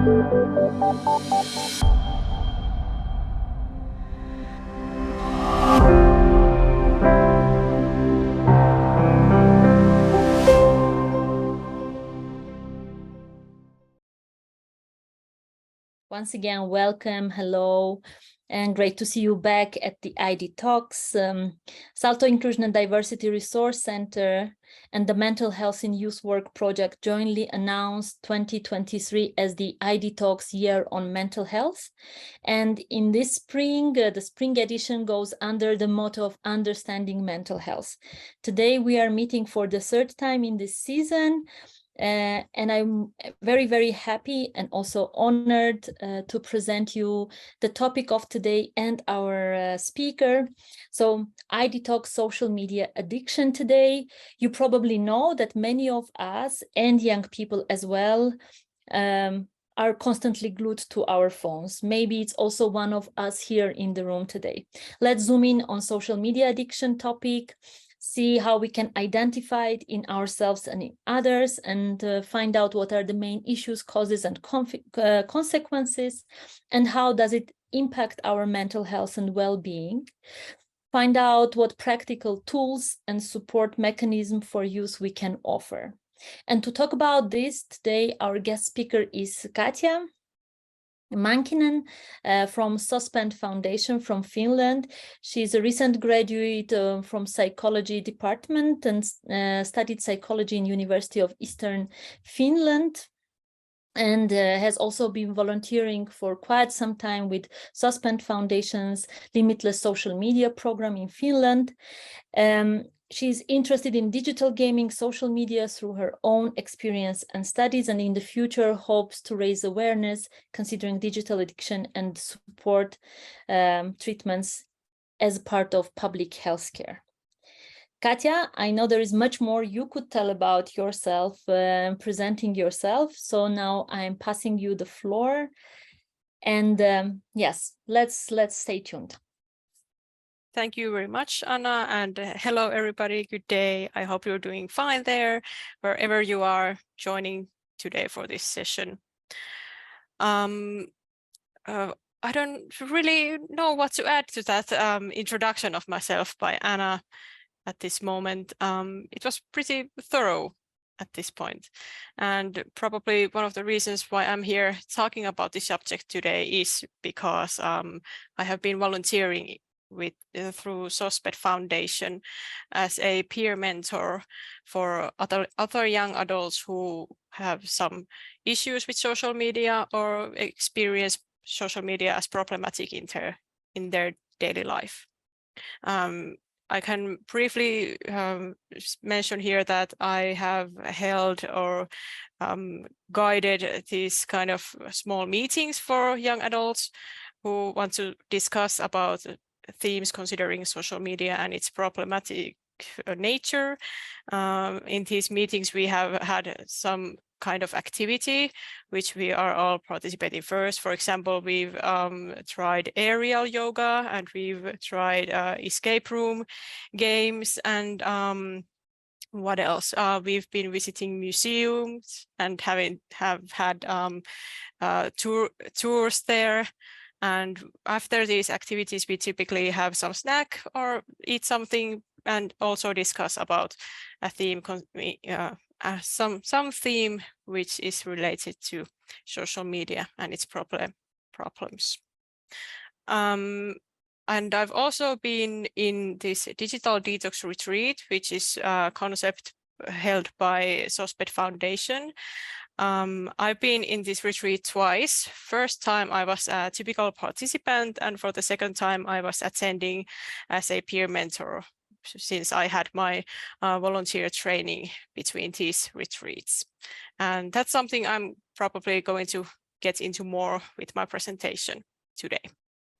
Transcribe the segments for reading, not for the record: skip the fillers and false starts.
Once again, welcome, hello, and great to see you back at the idtalks. SALTO Inclusion and Diversity Resource Center and the Mental Health in Youth Work project jointly announced 2023 as the idtalks Year on Mental Health. And in this spring, the spring edition goes under the motto of Understanding Mental Health. Today, we are meeting for the third time in this season. And I'm very, very happy and also honored to present you the topic of today and our speaker. So idtalks social media addiction today. You probably know that many of us and young people as well are constantly glued to our phones. Maybe it's also one of us here in the room today. Let's zoom in on social media addiction topic, see how we can identify it in ourselves and in others, and find out what are the main issues, causes, and consequences, and how does it impact our mental health and well-being. Find out what practical tools and support mechanism for youth we can offer. And to talk about this today, our guest speaker is Katja Mankinen from Suspend Foundation from Finland. She's a recent graduate from psychology department and studied psychology in University of Eastern Finland, and has also been volunteering for quite some time with Suspend Foundation's Limitless Social Media program in Finland. She's interested in digital gaming, social media through her own experience and studies, and in the future hopes to raise awareness considering digital addiction and support treatments as part of public health care. Katja, I know there is much more you could tell about yourself, presenting yourself. So now I'm passing you the floor. And yes, let's stay tuned. Thank you very much, Anna, and hello, everybody. Good day. I hope you're doing fine there, wherever you are joining today for this session. I don't really know what to add to that introduction of myself by Anna at this moment. It was pretty thorough at this point. And probably one of the reasons why I'm here talking about this subject today is because I have been volunteering through Suspend Foundation as a peer mentor for other young adults who have some issues with social media or experience social media as problematic in their daily life. I can briefly mention here that I have held or guided these kind of small meetings for young adults who want to discuss about themes considering social media and its problematic nature. In these meetings, we have had some kind of activity which we are all participating first. For example, we've tried aerial yoga, and we've tried escape room games, and what else? We've been visiting museums and have had tours there. And after these activities, we typically have some snack or eat something, and also discuss about a theme, some theme which is related to social media and its problems. And I've also been in this digital detox retreat, which is a concept held by Suspend Foundation. I've been in this retreat twice. First time I was a typical participant, and for the second time I was attending as a peer mentor, since I had my volunteer training between these retreats. And that's something I'm probably going to get into more with my presentation today.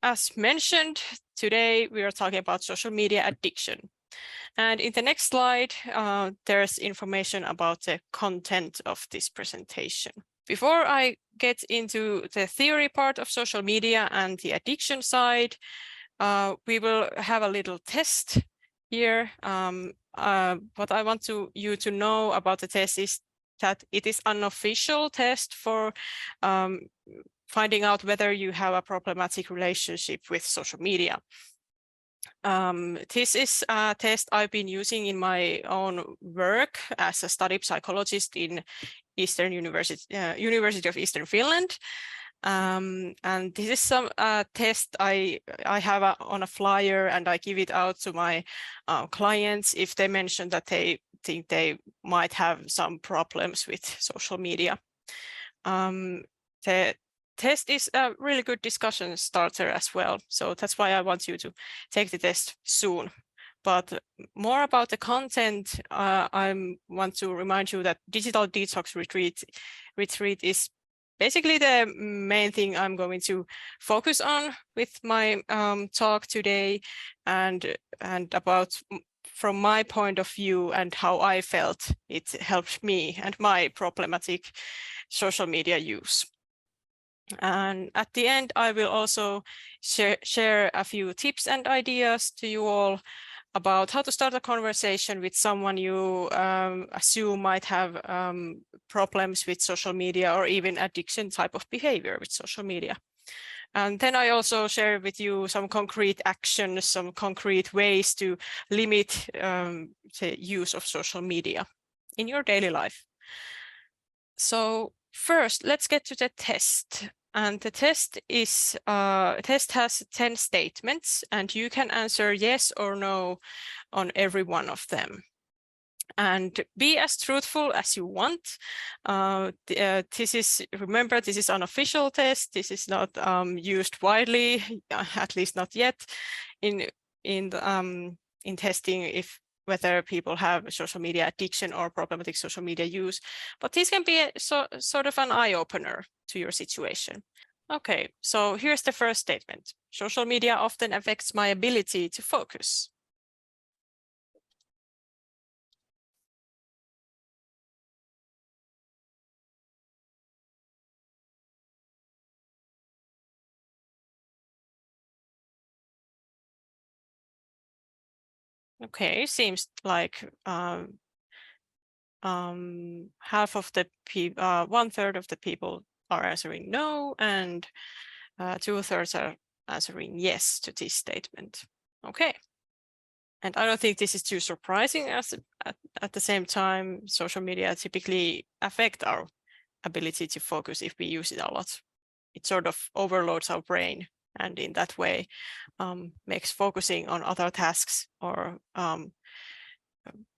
As mentioned, today we are talking about social media addiction. And in the next slide, there's information about the content of this presentation. Before I get into the theory part of social media and the addiction side, we will have a little test here. What I want you to know about the test is that it is an official test for finding out whether you have a problematic relationship with social media. This is a test I've been using in my own work as a study psychologist in University of Eastern Finland. And this is some test I have on a flyer, and I give it out to my clients if they mention that they think they might have some problems with social media. The test is a really good discussion starter as well, so that's why I want you to take the test soon. But more about the content, I want to remind you that Digital Detox Retreat is basically the main thing I'm going to focus on with my talk today, and about from my point of view and how I felt it helped me and my problematic social media use. And at the end, I will also share a few tips and ideas to you all about how to start a conversation with someone you assume might have problems with social media or even addiction type of behavior with social media. And then I also share with you some concrete actions, some concrete ways to limit the use of social media in your daily life. So first, let's get to the test. And the test has 10 statements, and you can answer yes or no on every one of them. And be as truthful as you want. Remember, this is an official test. This is not used widely, at least not yet, in testing whether people have social media addiction or problematic social media use. But this can be sort of an eye-opener to your situation. Okay, so here's the first statement. Social media often affects my ability to focus. Okay, seems like half of the people, 1/3 of the people are answering no, and 2/3 are answering yes to this statement. Okay. And I don't think this is too surprising, as at the same time, social media typically affect our ability to focus if we use it a lot. It sort of overloads our brain, and in that way makes focusing on other tasks or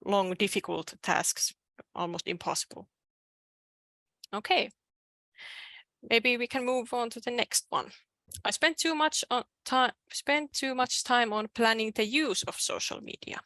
long, difficult tasks almost impossible. Okay, maybe we can move on to the next one. I spent too much time on planning the use of social media.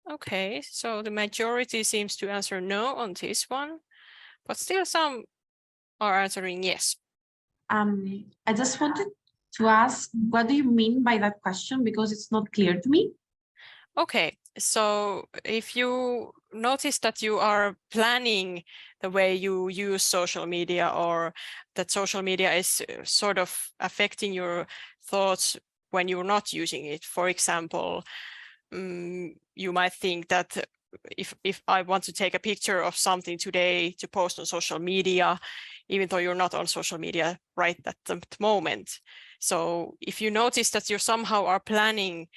Okay, so the majority seems to answer no on this one, but still some are answering yes. I just wanted to ask, what do you mean by that question? Because it's not clear to me. Okay, so if you notice that you are planning the way you use social media, or that social media is sort of affecting your thoughts when you're not using it, for example, you might think that if I want to take a picture of something today to post on social media, even though you're not on social media right at the moment. So if you notice that you somehow are planning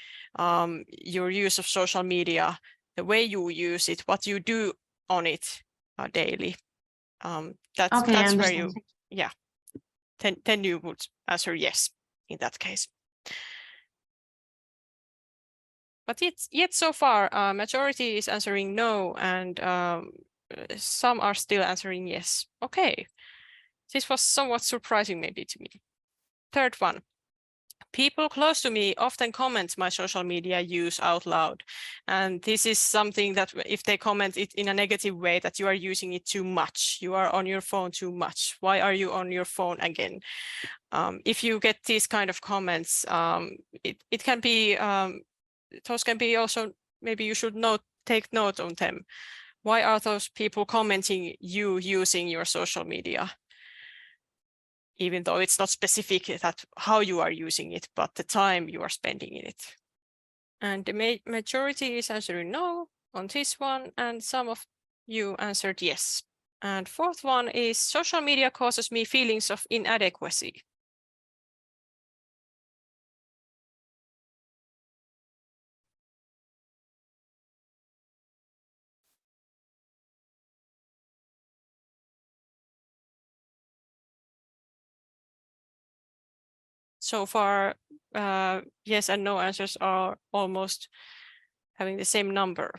your use of social media, the way you use it, what you do on it daily, that's where you, yeah, then you would answer yes in that case. But yet so far, majority is answering no, and some are still answering yes. Okay, this was somewhat surprising maybe to me. Third one, people close to me often comment my social media use out loud. And this is something that if they comment it in a negative way, that you are using it too much, you are on your phone too much, why are you on your phone again? If you get these kind of comments, it can be, those can be also, maybe you should take note on them. Why are those people commenting you using your social media? Even though it's not specific that how you are using it, but the time you are spending in it. And the majority is answering no on this one, and some of you answered yes. And fourth one is social media causes me feelings of inadequacy. So far, yes and no answers are almost having the same number.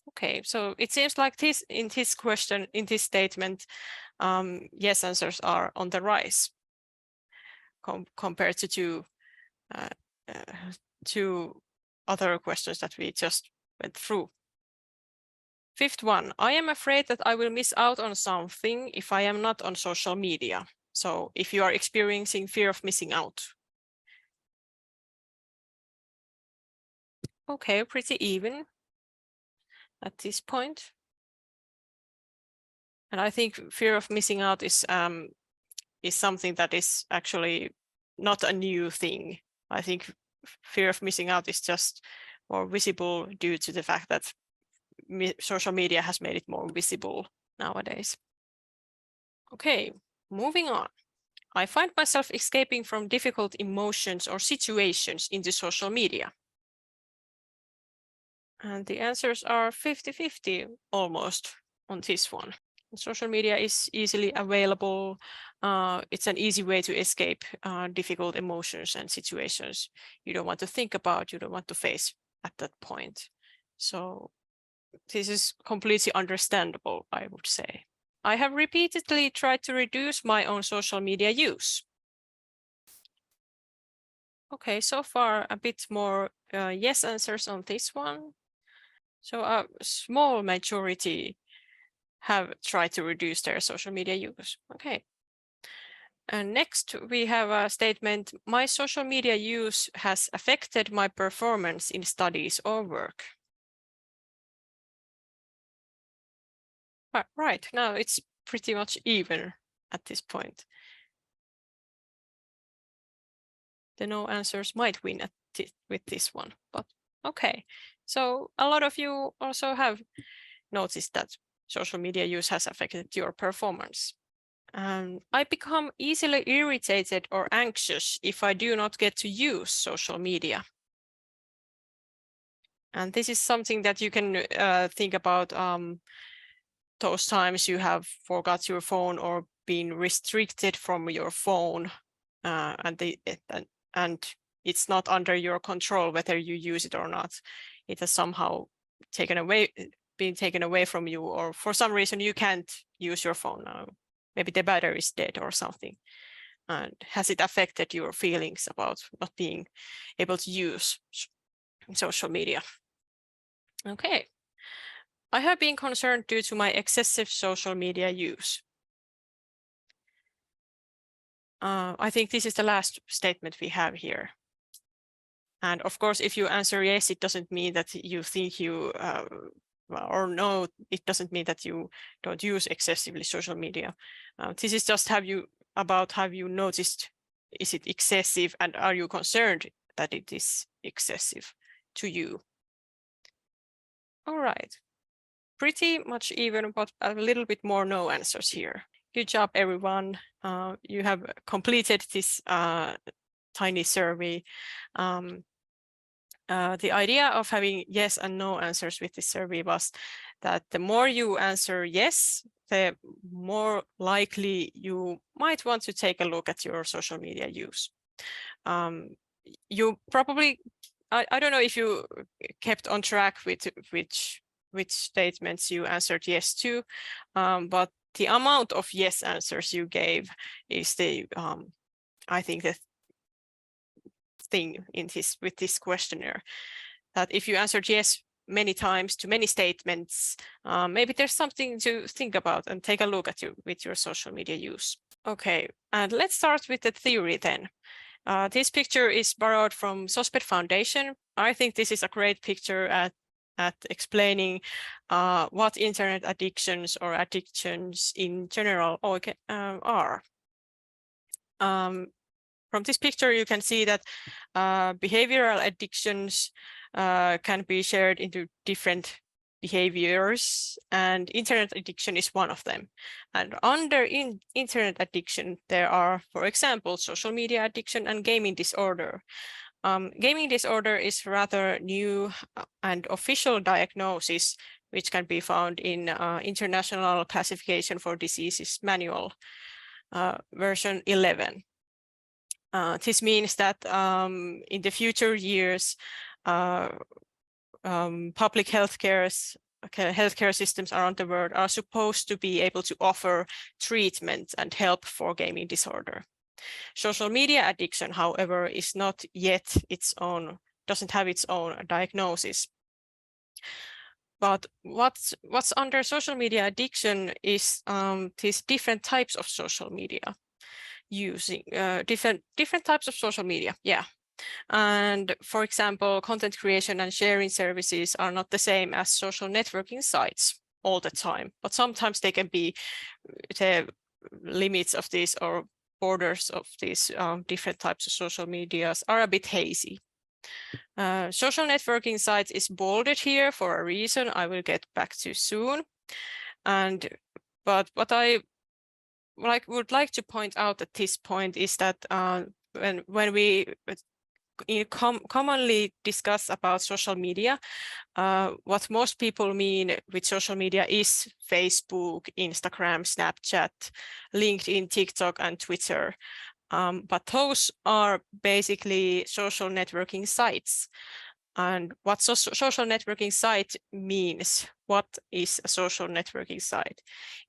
Okay, so it seems like this in this question, in this statement, yes answers are on the rise compared to two other questions that we just went through. Fifth one, I am afraid that I will miss out on something if I am not on social media. So if you are experiencing fear of missing out. Okay, pretty even at this point. And I think fear of missing out is something that is actually not a new thing. I think fear of missing out is just more visible due to the fact that social media has made it more visible nowadays. Okay, moving on. I find myself escaping from difficult emotions or situations into social media. And the answers are 50-50 almost on this one. Social media is easily available. It's an easy way to escape difficult emotions and situations you don't want to think about, you don't want to face at that point. So this is completely understandable, I would say. I have repeatedly tried to reduce my own social media use. Okay, so far a bit more yes answers on this one. So a small majority have tried to reduce their social media use. Okay. And next we have a statement, my social media use has affected my performance in studies or work. Right, now it's pretty much even at this point. The no answers might win with this one, but okay. So a lot of you also have noticed that social media use has affected your performance. I become easily irritated or anxious if I do not get to use social media. And this is something that you can think about those times you have forgot your phone or been restricted from your phone and it's not under your control whether you use it or not. It has somehow been taken away from you, or for some reason you can't use your phone now. Maybe the battery is dead or something. And has it affected your feelings about not being able to use social media? Okay. I have been concerned due to my excessive social media use. I think this is the last statement we have here. And of course, if you answer yes, it doesn't mean that you think you, or no, it doesn't mean that you don't use excessively social media. This is just have you noticed, is it excessive, and are you concerned that it is excessive to you? All right, pretty much even, but a little bit more no answers here. Good job, everyone. You have completed this tiny survey. The idea of having yes and no answers with this survey was that the more you answer yes, the more likely you might want to take a look at your social media use. You probably, I don't know if you kept on track with which statements you answered yes to, but the amount of yes answers you gave is the, I think, the thing in with this questionnaire, that if you answered yes many times to many statements, maybe there's something to think about and take a look at with your social media use. Okay, and let's start with the theory then. This picture is borrowed from SOSPED Foundation. I think this is a great picture at explaining what internet addictions or addictions in general are. From this picture, you can see that behavioral addictions can be shared into different behaviors, and internet addiction is one of them. And under internet addiction, there are, for example, social media addiction and gaming disorder. Gaming disorder is rather new and official diagnosis, which can be found in International Classification for Diseases Manual, version 11. This means that in the future years, public healthcare systems around the world are supposed to be able to offer treatment and help for gaming disorder. Social media addiction, however, is not yet doesn't have its own diagnosis. But what's under social media addiction is these different types of social media, using different types of social media. Yeah. And for example, content creation and sharing services are not the same as social networking sites all the time, but sometimes they can be the limits of this or borders of these different types of social medias are a bit hazy. Social networking sites is bolded here for a reason I will get back to soon. But what I would like to point out at this point is that when we commonly discuss about social media, what most people mean with social media is Facebook, Instagram, Snapchat, LinkedIn, TikTok, and Twitter. But those are basically social networking sites. And what social networking site means? What is a social networking site?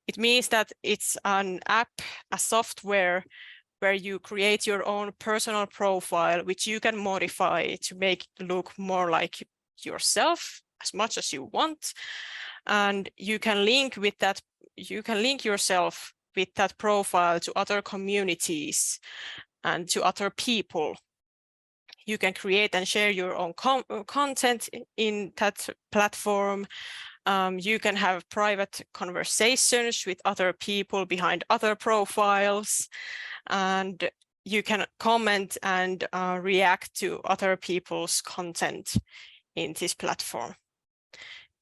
It means that it's an app, a software where you create your own personal profile, which you can modify to make it look more like yourself as much as you want. And you can link with that, you can link yourself with that profile to other communities and to other people. You can create and share your own content in that platform. You can have private conversations with other people behind other profiles, and you can comment and react to other people's content in this platform.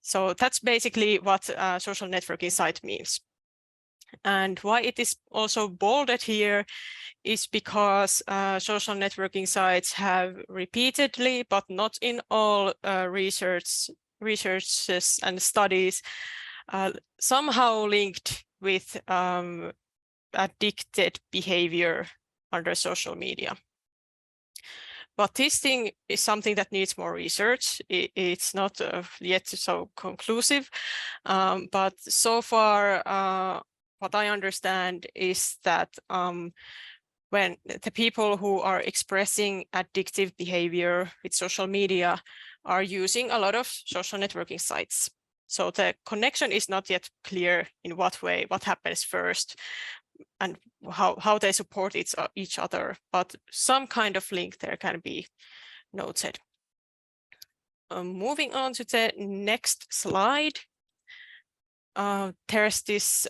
So that's basically what a social networking site means. And why it is also bolded here is because social networking sites have repeatedly, but not in all researches and studies, somehow linked with addicted behavior under social media. But this thing is something that needs more research. It's not yet so conclusive, but so far, what I understand is that when the people who are expressing addictive behavior with social media are using a lot of social networking sites. So the connection is not yet clear in what way, what happens first, and how they support each other, but some kind of link there can be noted. Moving on to the next slide. There's this,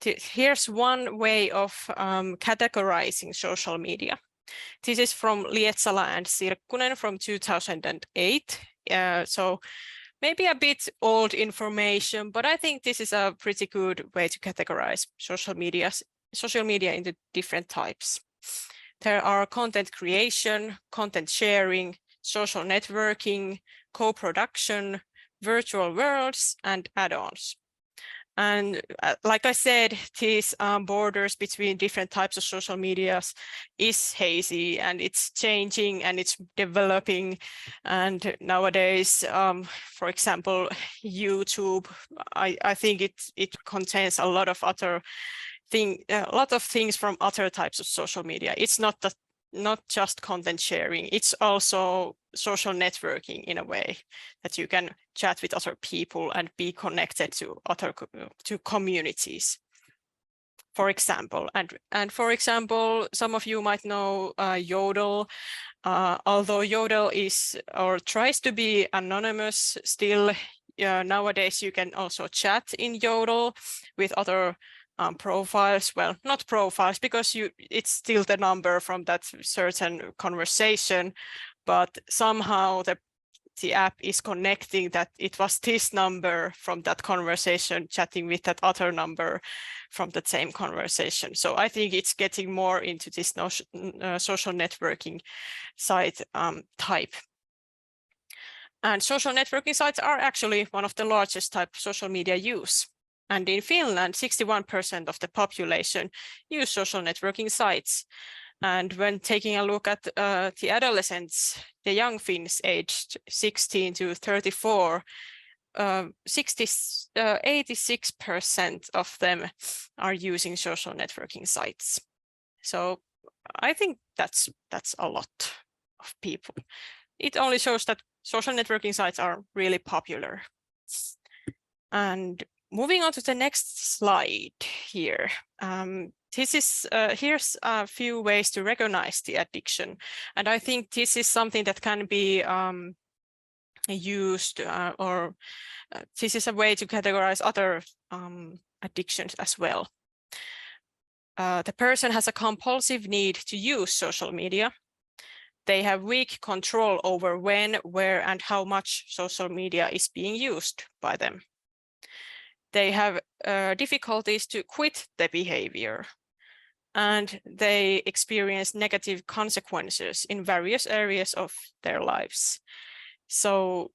here's one way of categorizing social media. This is from Lietsala and Sirkkunen from 2008. So maybe a bit old information, but I think this is a pretty good way to categorize social media into different types. There are content creation, content sharing, social networking, co-production, virtual worlds, and add-ons. And like I said, these borders between different types of social medias is hazy, and it's changing and it's developing. And nowadays, for example, YouTube, I think it contains a lot of things from other types of social media. It's not just content sharing, it's also social networking in a way that you can chat with other people and be connected to communities. for example. And for example, some of you might know Yodel. Although Yodel is or tries to be anonymous, still nowadays you can also chat in Yodel with other profiles. Well, not profiles, because it's still the number from that certain conversation, but somehow the app is connecting that it was this number from that conversation chatting with that other number from that same conversation. So I think it's getting more into this social networking site type. And social networking sites are actually one of the largest type of social media use. And in Finland, 61% of the population use social networking sites. And when taking a look at the adolescents, the young Finns aged 16 to 34, 86% of them are using social networking sites. So I think that's a lot of people. It only shows that social networking sites are really popular. And moving on to the next slide here. Here's a few ways to recognize the addiction. And I think this is something that can be used this is a way to categorize other addictions as well. The person has a compulsive need to use social media. They have weak control over when, where, and how much social media is being used by them. They have difficulties to quit the behavior, and they experience negative consequences in various areas of their lives. So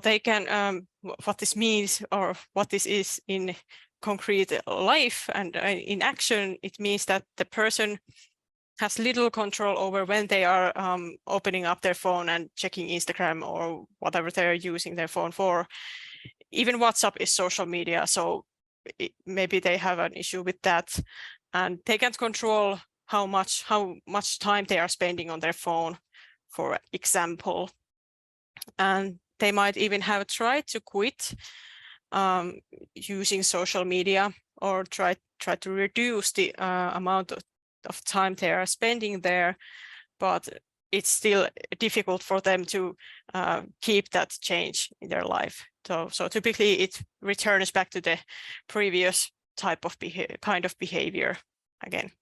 they can, what this means or what this is in concrete life and in action, it means that the person has little control over when they are opening up their phone and checking Instagram or whatever they're using their phone for. Even WhatsApp is social media, so maybe they have an issue with that, and they can't control how much time they are spending on their phone, for example. And they might even have tried to quit using social media, or try to reduce the amount of time they are spending there, but it's still difficult for them to keep that change in their life. So typically it returns back to the previous type of kind of behavior again.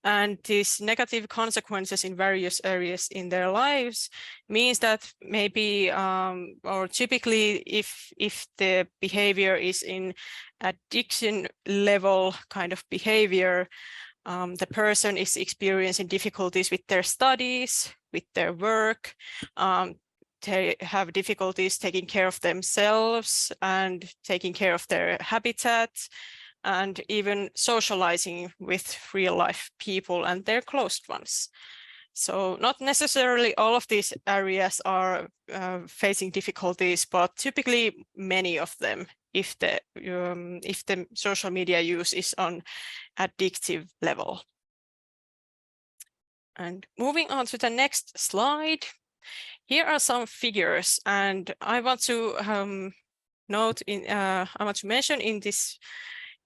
And these negative consequences in various areas in their lives means that maybe, or typically, if the behavior is in addiction level kind of behavior, the person is experiencing difficulties with their studies, with their work. They have difficulties taking care of themselves and taking care of their habitat, and even socializing with real life people and their close ones. So not necessarily all of these areas are facing difficulties, but typically many of them, if the social media use is on addictive level. And moving on to the next slide, here are some figures, and I want to mention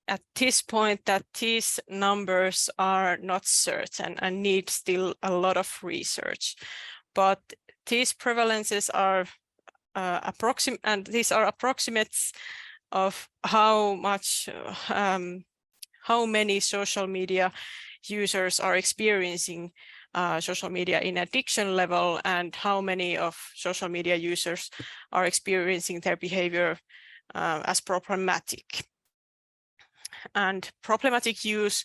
at this point that these numbers are not certain and need still a lot of research, but these prevalences are approximate, and these are approximates of how many social media users are experiencing social media in addiction level, and how many of social media users are experiencing their behavior as problematic. And problematic use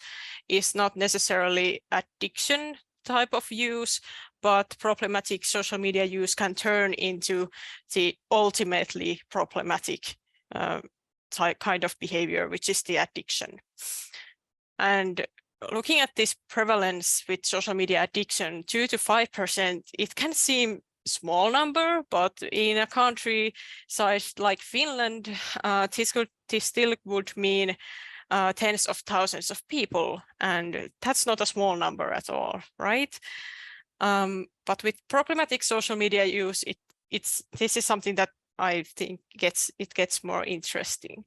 is not necessarily addiction type of use, but problematic social media use can turn into the ultimately problematic kind of behavior, which is the addiction. And looking at this prevalence with social media addiction, 2 to 5%, it can seem small number, but in a country size like Finland, this still would mean tens of thousands of people, and that's not a small number at all, right? But with problematic social media use, this is something that I think it gets more interesting,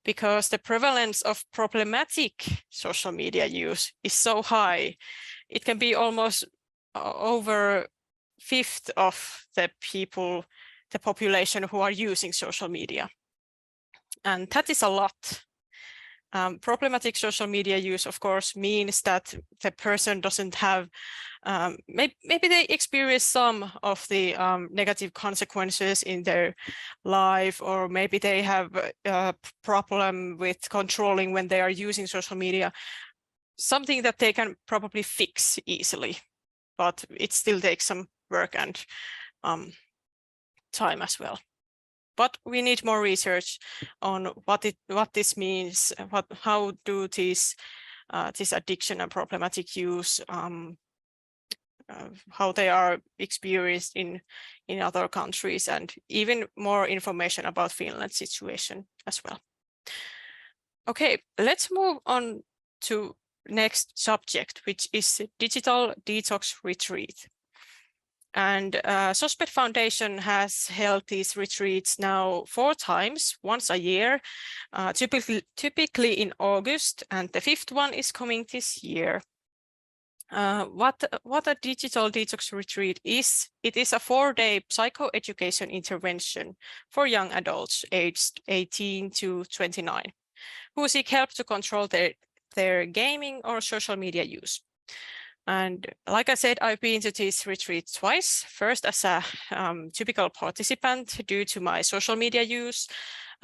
because the prevalence of problematic social media use is so high. It can be almost over 1/5 of the people, the population who are using social media. And that is a lot. Problematic social media use, of course, means that the person doesn't have, maybe they experience some of the negative consequences in their life, or maybe they have a problem with controlling when they are using social media, something that they can probably fix easily, but it still takes some work and time as well. But we need more research on what this means, how do this addiction and problematic use, how they are experienced in other countries, and even more information about Finland's situation as well. Okay, let's move on to next subject, which is digital detox retreat. And SOSPED Foundation has held these retreats now 4 times, once a year, typically in August, and the 5th one is coming this year. What a digital detox retreat is, it is a 4-day psychoeducation intervention for young adults aged 18 to 29, who seek help to control their gaming or social media use. And like I said, I've been to this retreat twice, first as a typical participant due to my social media use.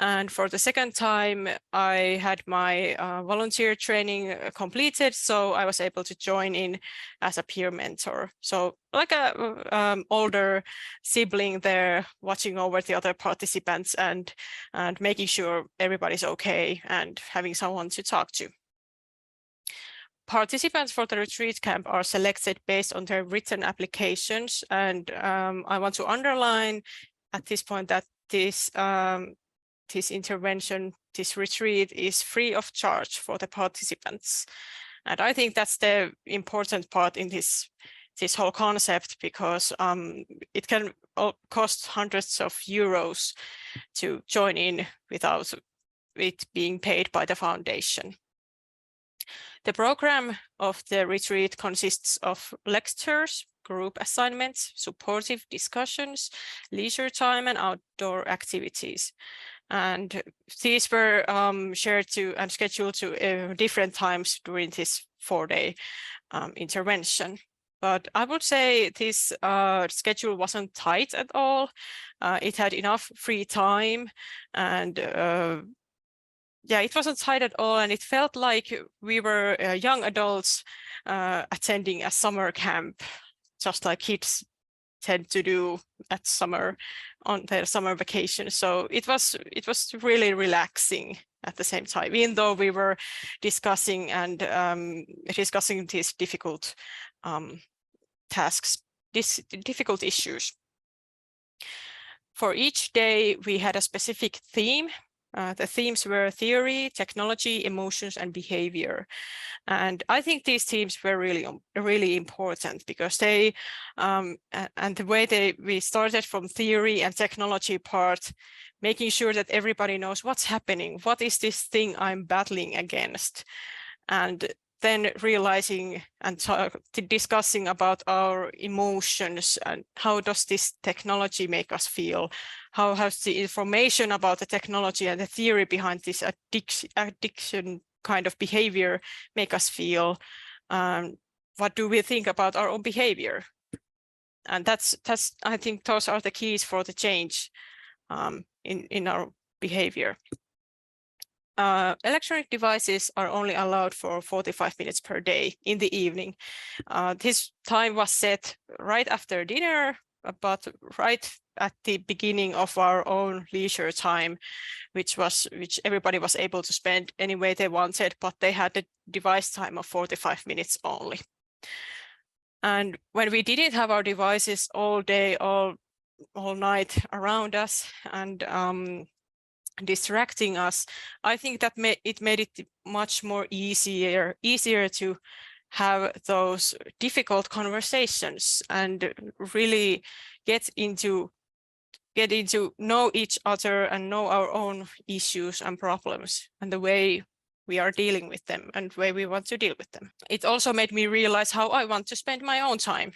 And for the second time, I had my volunteer training completed, so I was able to join in as a peer mentor. So like a older sibling there, watching over the other participants and making sure everybody's okay and having someone to talk to. Participants for the retreat camp are selected based on their written applications, and I want to underline at this point that this intervention, this retreat, is free of charge for the participants. And I think that's the important part in this whole concept, because it can cost hundreds of euros to join in without it being paid by the foundation. The program of the retreat consists of lectures, group assignments, supportive discussions, leisure time, and outdoor activities. And these were shared to and scheduled to different times during this 4-day intervention. But I would say this schedule wasn't tight at all. It had enough free time, and yeah, it wasn't tight at all, and it felt like we were young adults attending a summer camp, just like kids tend to do at summer on their summer vacation. So it was really relaxing at the same time, even though we were discussing these difficult tasks, difficult issues. For each day, we had a specific theme. The themes were theory, technology, emotions, and behavior. And I think these themes were really important, because they, and the way we started from theory and technology part, making sure that everybody knows what's happening, what is this thing I'm battling against, and then realizing and discussing about our emotions and how does this technology make us feel, how has the information about the technology and the theory behind this addiction kind of behavior make us feel, what do we think about our own behavior. And that's I think those are the keys for the change in our behavior. Electronic devices are only allowed for 45 minutes per day in the evening. This time was set right after dinner, but right at the beginning of our own leisure time, which everybody was able to spend any way they wanted, but they had a device time of 45 minutes only. And when we didn't have our devices all day, all night around us and distracting us, I think that it made it much more easier to have those difficult conversations and really get into getting to know each other and know our own issues and problems and the way we are dealing with them and the way we want to deal with them. It also made me realize how I want to spend my own time.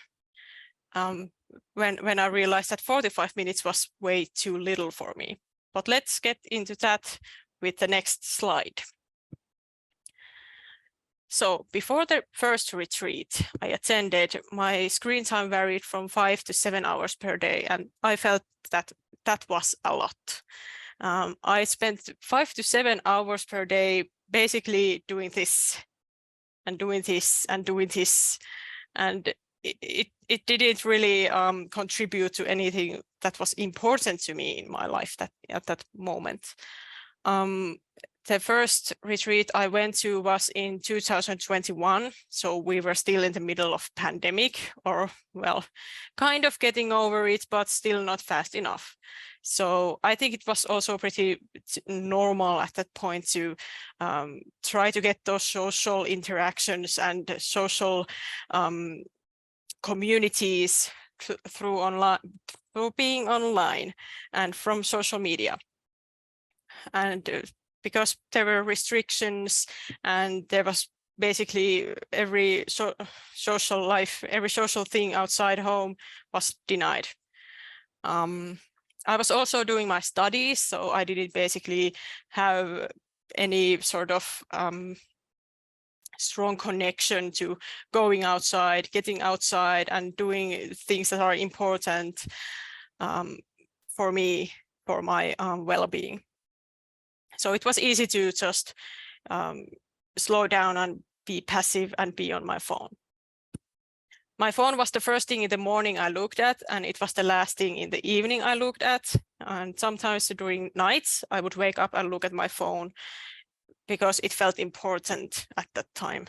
When I realized that 45 minutes was way too little for me. But let's get into that with the next slide. So before the first retreat I attended, my screen time varied from 5 to 7 hours per day, and I felt that that was a lot. I spent 5 to 7 hours per day basically doing this and doing this and doing this, and it didn't really contribute to anything that was important to me in my life at that moment. The first retreat I went to was in 2021, so we were still in the middle of pandemic, or well, kind of getting over it, but still not fast enough. So I think it was also pretty normal at that point to try to get those social interactions and social communities through being online and from social media. And because there were restrictions and there was basically every social life, every social thing outside home was denied. I was also doing my studies, so I didn't basically have any sort of strong connection to going outside, getting outside and doing things that are important for me, for my well-being. So it was easy to just slow down and be passive and be on my phone. My phone was the first thing in the morning I looked at, and it was the last thing in the evening I looked at. And sometimes during nights, I would wake up and look at my phone because it felt important at that time.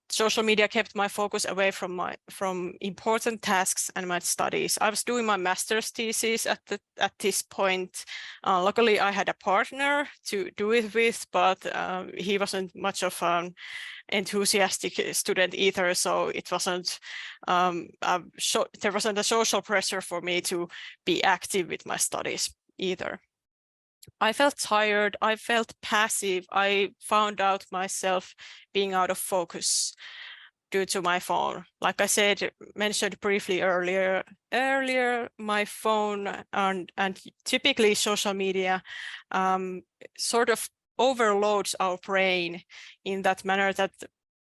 Social media kept my focus away from important tasks and my studies. I was doing my master's thesis at this point. Luckily, I had a partner to do it with, but he wasn't much of an enthusiastic student either, so it wasn't there wasn't a social pressure for me to be active with my studies either. I felt tired, I felt passive, I found out myself being out of focus due to my phone. Like I said, mentioned briefly earlier, my phone and typically social media sort of overloads our brain in that manner that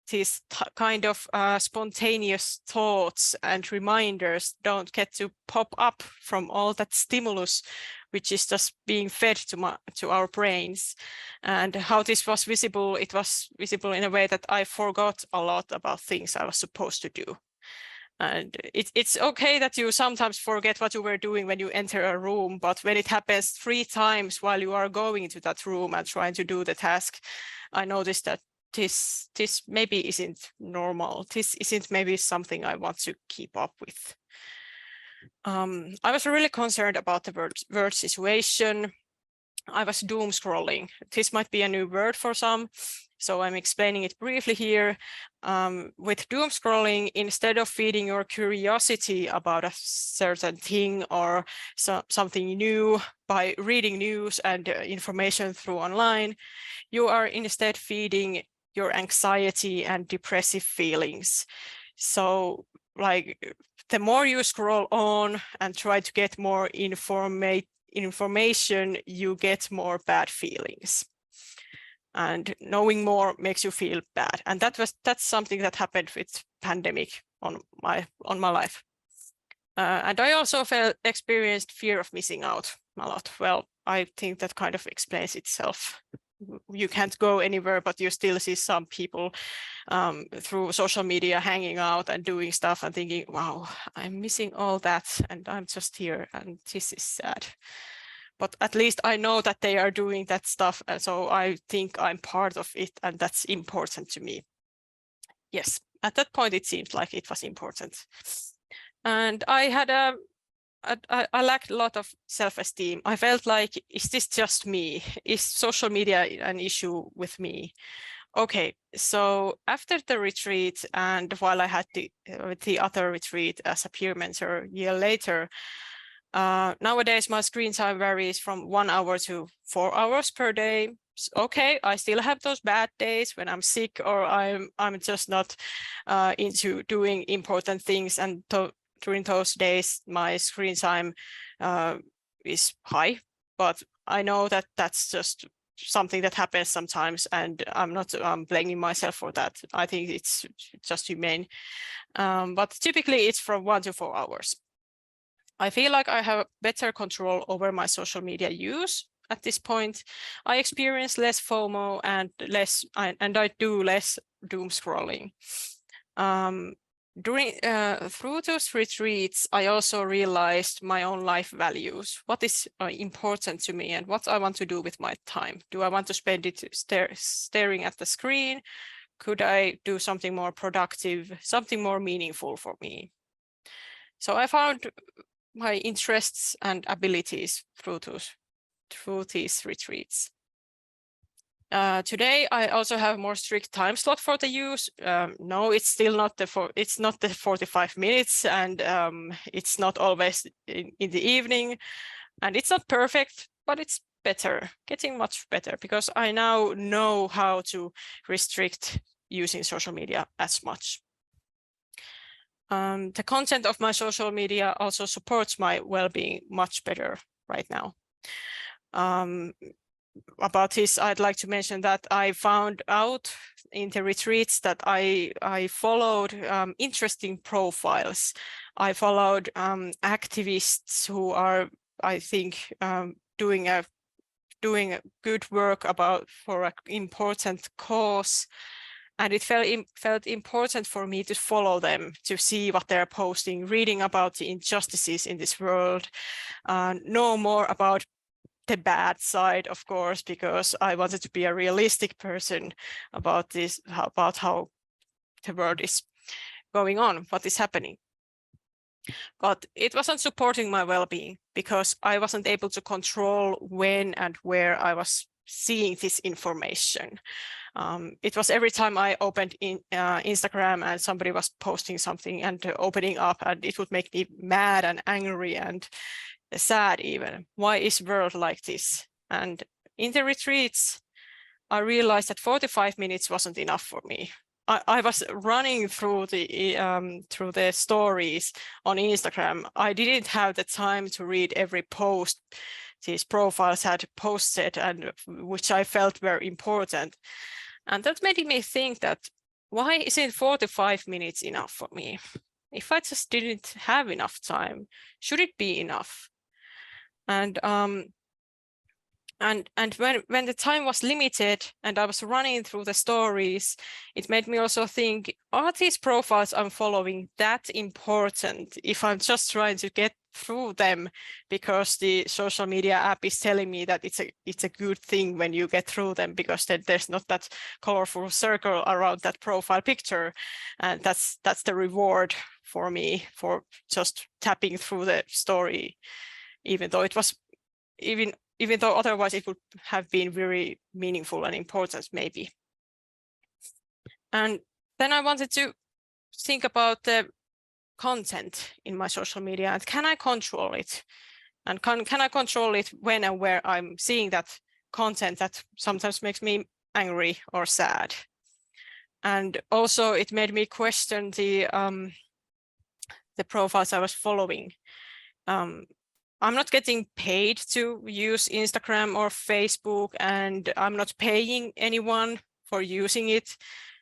these kind of spontaneous thoughts and reminders don't get to pop up from all that stimulus which is just being fed to our brains. And how this was visible, it was visible in a way that I forgot a lot about things I was supposed to do. And it's okay that you sometimes forget what you were doing when you enter a room, but when it happens 3 times while you are going into that room and trying to do the task, I noticed that this maybe isn't normal. This isn't maybe something I want to keep up with. I was really concerned about the world situation. I was doom scrolling. This might be a new word for some, so I'm explaining it briefly here. With doom scrolling, instead of feeding your curiosity about a certain thing or something new by reading news and information through online, you are instead feeding your anxiety and depressive feelings. So like the more you scroll on and try to get more information, you get more bad feelings. And knowing more makes you feel bad. And that's something that happened with pandemic on my life. And I also experienced fear of missing out a lot. Well, I think that kind of explains itself. You can't go anywhere, but you still see some people through social media hanging out and doing stuff and thinking, wow, I'm missing all that and I'm just here and this is sad. But at least I know that they are doing that stuff, and so I think I'm part of it, and that's important to me. Yes, at that point it seemed like it was important. And I had I lacked a lot of self-esteem. I felt like, is this just me? Is social media an issue with me? Okay, so after the retreat and while I had the other retreat as a peer mentor a year later, Nowadays, my screen time varies from 1 hour to 4 hours per day. Okay, I still have those bad days when I'm sick or I'm just not into doing important things, and during those days my screen time is high. But I know that that's just something that happens sometimes, and I'm not blaming myself for that. I think it's just humane. But typically it's from 1 to 4 hours. I feel like I have better control over my social media use at this point. I experience less FOMO and I do less doom scrolling. Through those retreats, I also realized my own life values. What is important to me and what I want to do with my time. Do I want to spend it staring at the screen? Could I do something more productive, something more meaningful for me? So I found my interests and abilities through these retreats. Today, I also have more strict time slot for the use. No, it's still not the 45 minutes, and it's not always in the evening, and it's not perfect, but it's better, getting much better, because I now know how to restrict using social media as much. The content of my social media also supports my well-being much better right now. About this, I'd like to mention that I found out in the retreats that I followed interesting profiles. I followed activists who are, I think, doing a good work for an important cause. And it felt important for me to follow them, to see what they're posting, reading about the injustices in this world, know more about the bad side, of course, because I wanted to be a realistic person about this, about how the world is going on, what is happening. But it wasn't supporting my well-being because I wasn't able to control when and where I was seeing this information. It was every time I opened Instagram and somebody was posting something and opening up, and it would make me mad and angry and sad even. Why is the world like this? And in the retreats, I realized that 45 minutes wasn't enough for me. I was running through the stories on Instagram. I didn't have the time to read every post these profiles had posted, and which I felt were important. And that made me think that, why isn't 45 minutes enough for me? If I just didn't have enough time, should it be enough? And when the time was limited and I was running through the stories, it made me also think, are these profiles I'm following that important if I'm just trying to get through them because the social media app is telling me that it's a good thing when you get through them, because then there's not that colorful circle around that profile picture, and that's the reward for me for just tapping through the story, even though otherwise it would have been very meaningful and important maybe. And then I wanted to think about the content in my social media, and can I control it? And can I control it when and where I'm seeing that content that sometimes makes me angry or sad? And also it made me question the profiles I was following. I'm not getting paid to use Instagram or Facebook, and I'm not paying anyone for using it.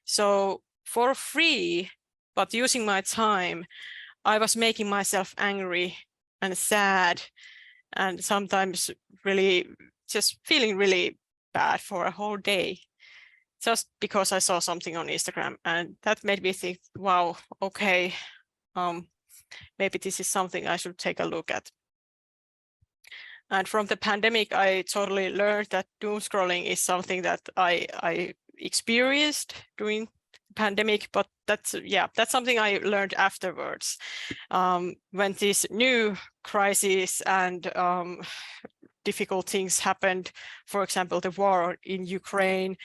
So for free, but using my time, I was making myself angry and sad, and sometimes really just feeling really bad for a whole day, just because I saw something on Instagram. And that made me think, wow, okay, maybe this is something I should take a look at. And from the pandemic, I totally learned that doom scrolling is something that I experienced during the pandemic, but that's something I learned afterwards. When this new crisis and difficult things happened, for example, the war in Ukraine,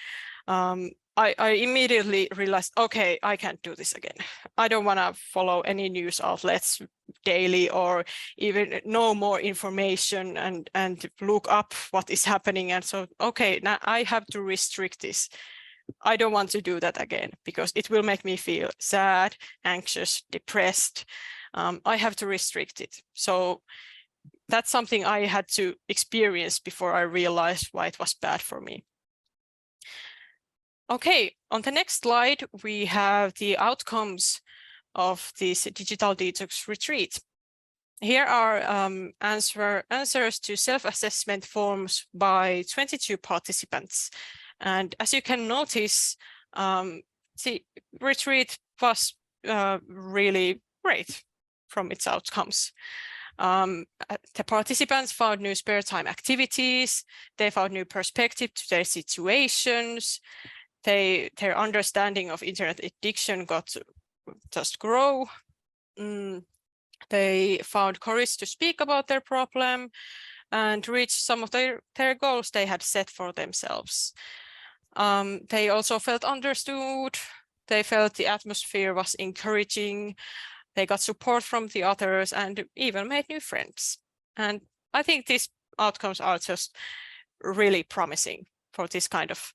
I immediately realized, okay, I can't do this again. I don't want to follow any news outlets daily or even know more information and look up what is happening. And so, okay, now I have to restrict this. I don't want to do that again because it will make me feel sad, anxious, depressed. I have to restrict it. So that's something I had to experience before I realized why it was bad for me. Okay, on the next slide, we have the outcomes of this digital detox retreat. Here are answers to self-assessment forms by 22 participants. And as you can notice, the retreat was really great from its outcomes. The participants found new spare time activities, they found new perspective to their situations, their understanding of internet addiction got to just grow. They found courage to speak about their problem and reach some of their goals they had set for themselves. They also felt understood. They felt the atmosphere was encouraging. They got support from the others and even made new friends. And I think these outcomes are just really promising for this kind of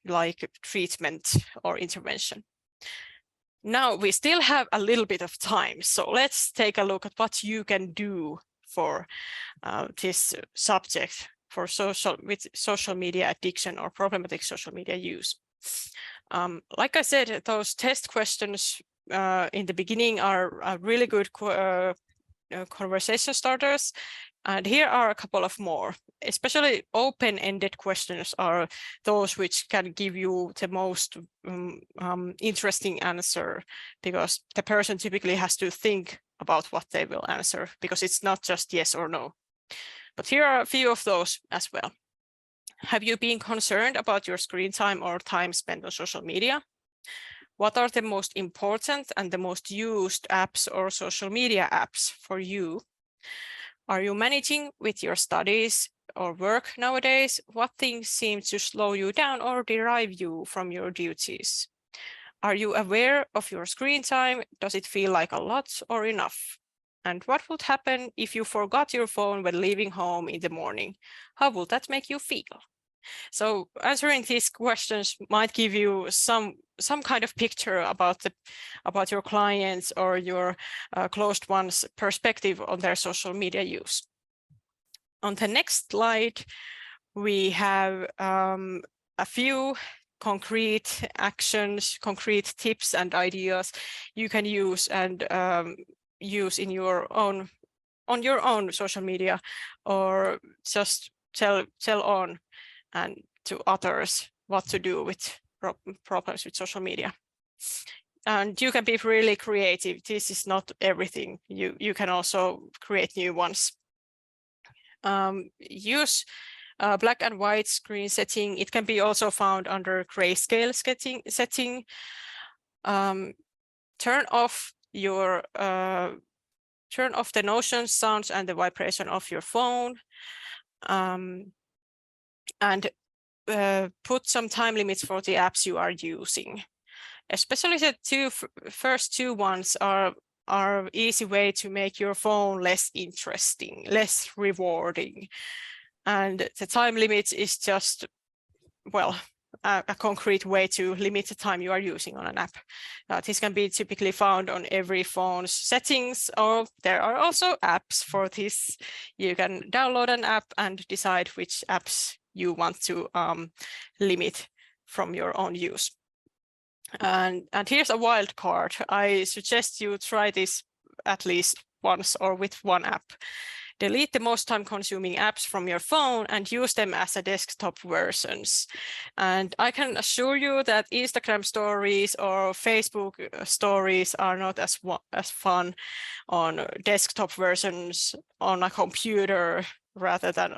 like treatment or intervention. Now we still have a little bit of time, so let's take a look at what you can do for this subject for social media addiction or problematic social media use. Like I said, those test questions in the beginning are really good conversation starters. And here are a couple of more. Especially open-ended questions are those which can give you the most interesting answer, because the person typically has to think about what they will answer, because it's not just yes or no. But here are a few of those as well. Have you been concerned about your screen time or time spent on social media? What are the most important and the most used apps or social media apps for you? Are you managing with your studies or work nowadays? What things seem to slow you down or derive you from your duties? Are you aware of your screen time? Does it feel like a lot or enough? And what would happen if you forgot your phone when leaving home in the morning? How would that make you feel? So answering these questions might give you some kind of picture about your clients or your closed ones' perspective on their social media use. On the next slide, we have a few concrete actions, concrete tips and ideas you can use and use in on your own social media, or just tell on and to others what to do with problems with social media. And you can be really creative. This is not everything. You can also create new ones. Use black and white screen setting. It can be also found under grayscale setting. Turn off the notions, sounds, and the vibration of your phone. And put some time limits for the apps you are using. Especially the first two ones are easy way to make your phone less interesting, less rewarding. And the time limit is just, well, a concrete way to limit the time you are using on an app. This can be typically found on every phone's settings, or there are also apps for this. You can download an app and decide which apps you want to limit from your own use. And here's a wild card. I suggest you try this at least once or with one app. Delete the most time-consuming apps from your phone and use them as a desktop versions. And I can assure you that Instagram stories or Facebook stories are not as fun on desktop versions on a computer rather than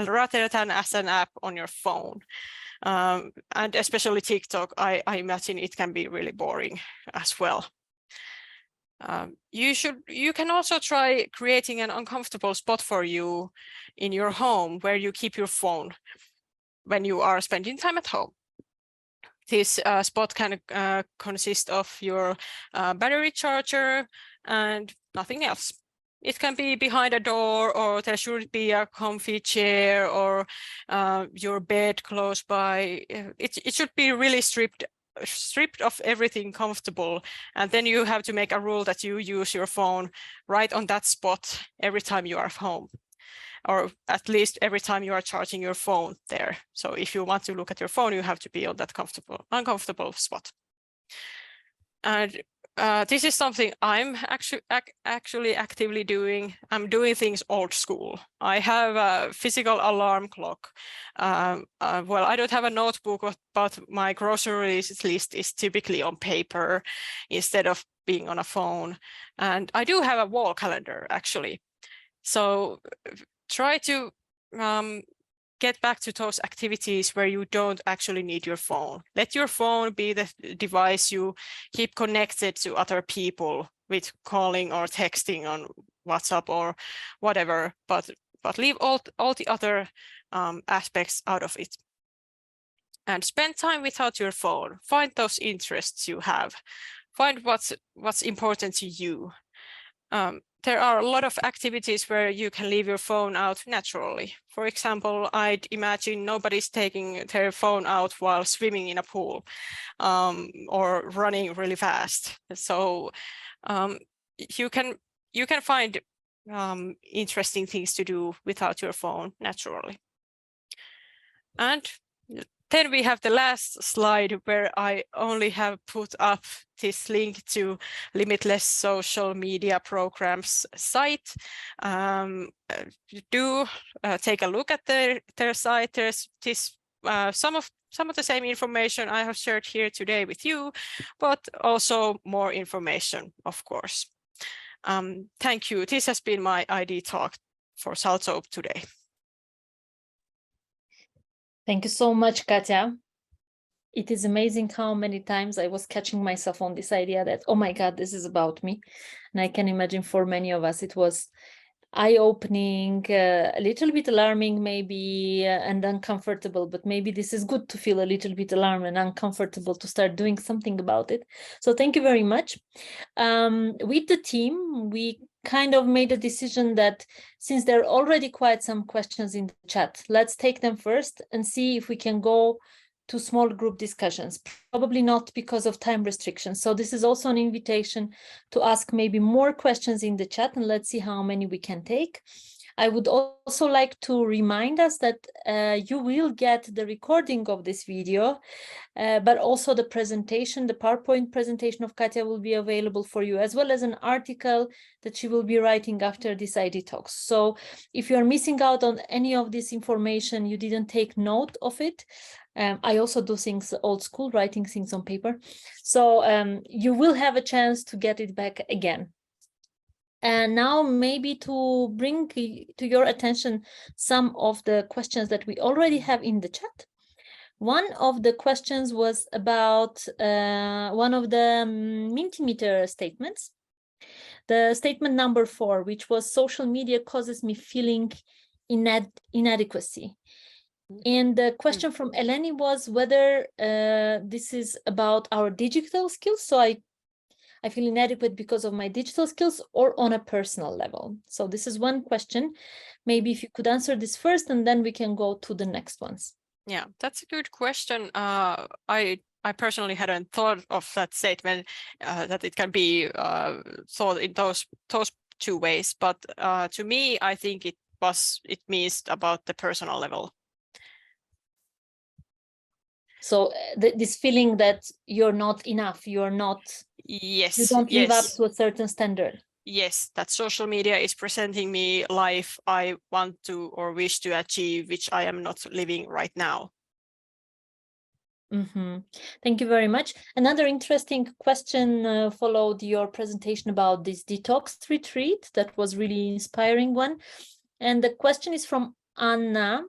rather than as an app on your phone. And especially TikTok, I imagine it can be really boring as well. You can also try creating an uncomfortable spot for you in your home where you keep your phone. when you are spending time at home. This spot can consist of your battery charger and nothing else. It can be behind a door, or there should be a comfy chair, or your bed close by. It should be really stripped of everything comfortable, and then you have to make a rule that you use your phone right on that spot every time you are home, or at least every time you are charging your phone there. So if you want to look at your phone, you have to be on that uncomfortable spot. And this is something I'm actually actively doing. I'm doing things old school. I have a physical alarm clock. Well, I don't have a notebook, but my groceries list is typically on paper instead of being on a phone. And I do have a wall calendar, actually. So try to get back to those activities where you don't actually need your phone. Let your phone be the device you keep connected to other people with calling or texting on WhatsApp or whatever, but leave all the other aspects out of it. And spend time without your phone. Find those interests you have. Find what's important to you. There are a lot of activities where you can leave your phone out naturally. For example, I'd imagine nobody's taking their phone out while swimming in a pool or running really fast. So you can find interesting things to do without your phone naturally. And then we have the last slide where I only have put up this link to Limitless Social Media Programs site. Do take a look at their site. There's this some of the same information I have shared here today with you, but also more information, of course. Thank you. This has been my ID talk for SALTO today. Thank you so much, Katja. It is amazing how many times I was catching myself on this idea that, oh my God, this is about me. And I can imagine for many of us, it was eye-opening, a little bit alarming maybe, and uncomfortable, but maybe this is good to feel a little bit alarmed and uncomfortable to start doing something about it. So thank you very much. With the team, we kind of made a decision that since there are already quite some questions in the chat, let's take them first and see if we can go to small group discussions, probably not because of time restrictions. So this is also an invitation to ask maybe more questions in the chat, and let's see how many we can take. I would also like to remind us that you will get the recording of this video, but also the presentation, the PowerPoint presentation of Katja will be available for you, as well as an article that she will be writing after this ID talks. So if you are missing out on any of this information, you didn't take note of it, I also do things old school, writing things on paper. So you will have a chance to get it back again. And now maybe to bring to your attention some of the questions that we already have in the chat. One of the questions was about one of the Mentimeter statements. The statement number 4, which was social media causes me feeling inadequacy. And the question from Eleni was whether this is about our digital skills. So I feel inadequate because of my digital skills, or on a personal level. So this is one question. Maybe if you could answer this first, and then we can go to the next ones. Yeah, that's a good question. I personally hadn't thought of that statement, that it can be thought in those two ways. But to me, I think it means about the personal level. So this feeling that you're not enough, you're not, yes, you don't live up to a certain standard. Yes, that social media is presenting me life I want to or wish to achieve, which I am not living right now. Thank you very much. Another interesting question followed your presentation about this detox retreat. That was really inspiring one. And the question is from Anna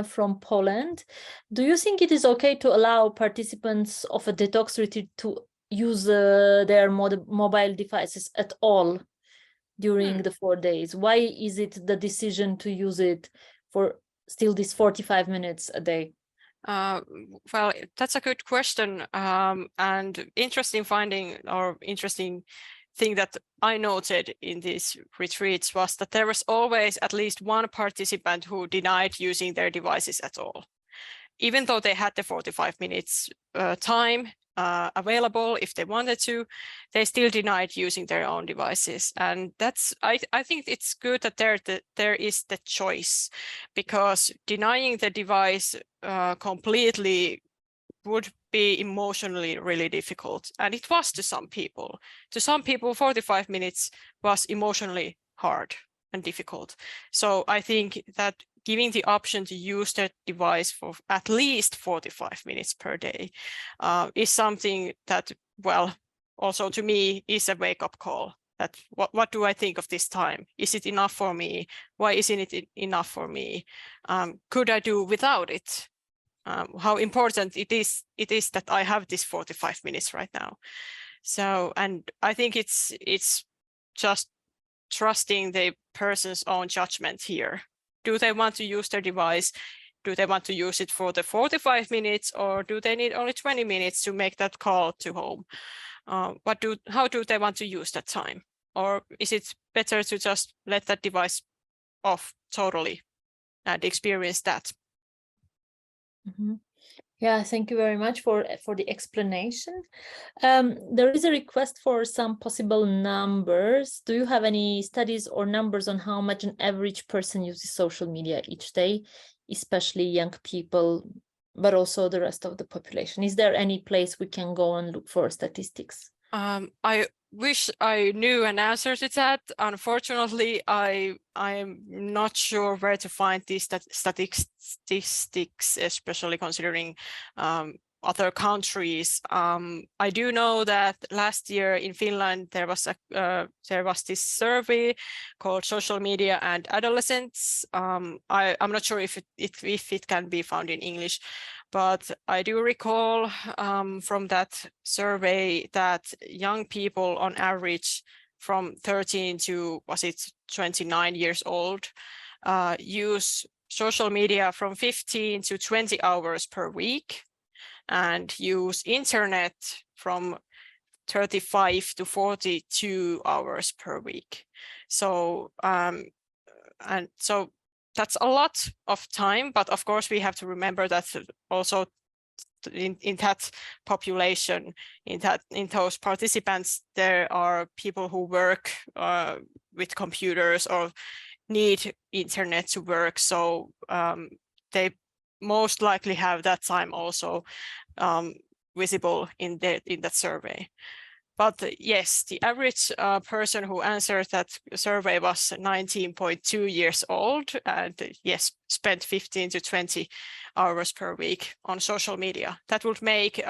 from Poland. Do you think it is okay to allow participants of a detox retreat to use their mobile devices at all during the 4 days? Why is it the decision to use it for still these 45 minutes a day? Well, that's a good question, and interesting finding or interesting thing that I noted in these retreats was that there was always at least one participant who denied using their devices at all. Even though they had the 45 minutes time available if they wanted to, they still denied using their own devices. And that's, I think it's good that there is the choice, because denying the device completely would be emotionally really difficult. And it was to some people. To some people, 45 minutes was emotionally hard and difficult. So I think that giving the option to use the device for at least 45 minutes per day is something that, well, also to me is a wake-up call. That what do I think of this time? Is it enough for me? Why isn't it enough for me? Could I do without it? How important it is that I have this 45 minutes right now. So, and I think it's just trusting the person's own judgment here. Do they want to use their device? Do they want to use it for the 45 minutes, or do they need only 20 minutes to make that call to home? How do they want to use that time? Or is it better to just let that device off totally and experience that? Mm-hmm. Yeah, thank you very much for the explanation. There is a request for some possible numbers. Do you have any studies or numbers on how much an average person uses social media each day, especially young people, but also the rest of the population? Is there any place we can go and look for statistics? I wish I knew an answer to that. Unfortunately, I am not sure where to find these statistics, especially considering other countries. I do know that last year in Finland there was this survey called Social Media and Adolescents. I'm not sure if it can be found in English, but I do recall from that survey that young people on average from 13 to, was it 29 years old, use social media from 15 to 20 hours per week, and use internet from 35 to 42 hours per week. So, and so that's a lot of time, but of course we have to remember that also in that population, in those participants, there are people who work with computers or need internet to work. So they most likely have that time also visible in that survey. But yes, the average person who answered that survey was 19.2 years old, and yes, spent 15 to 20 hours per week on social media. That would make